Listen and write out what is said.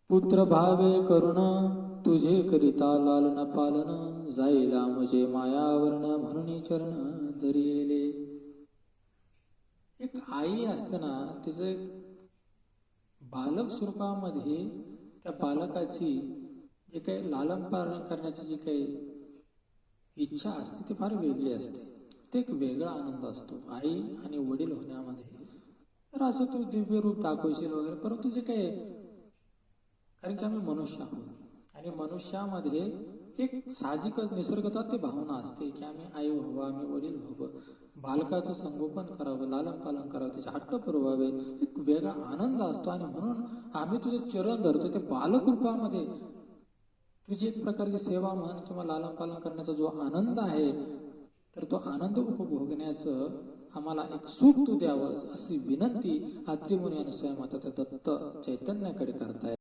पुत्र भावे करुण तुझे करिता लालन पालन, जाईला मुझे मायावरण म्हणून चरण धरिले. एक आई असते ना, तिचे बालक स्वरूपामध्ये त्या बालकाची जे काही लालन पालन करण्याची जी काही इच्छा असते ती फार वेगळी असते. ते एक वेगळा आनंद असतो आई आणि वडील होण्यामध्ये. तर असं तू दिव्य रूप दाखवशील वगैरे, परंतु जे काही, कारण की आम्ही मनुष्य आहोत आणि मनुष्यामध्ये एक साहजिकच निसर्गतः ते भावना असते की आम्ही आई व्हावं, आम्ही वडील व्हावं, बालकाचं संगोपन करावं, लालन पालन करावं, त्याचे हट्ट पुरवावे, एक वेगळा आनंद असतो. आणि म्हणून आम्ही तुझे चरण धरतो. ते बालक रूपामध्ये तुझी एक प्रकारची सेवा म्हण किंवा लालन पालन करण्याचा जो आनंद आहे, तर तो आनंद उपभोगण्याचं आम्हाला एक सुख तू द्यावं, अशी विनंती अत्रि मुनी आणि स्वयं आता दत्त चैतन्याकडे करताय.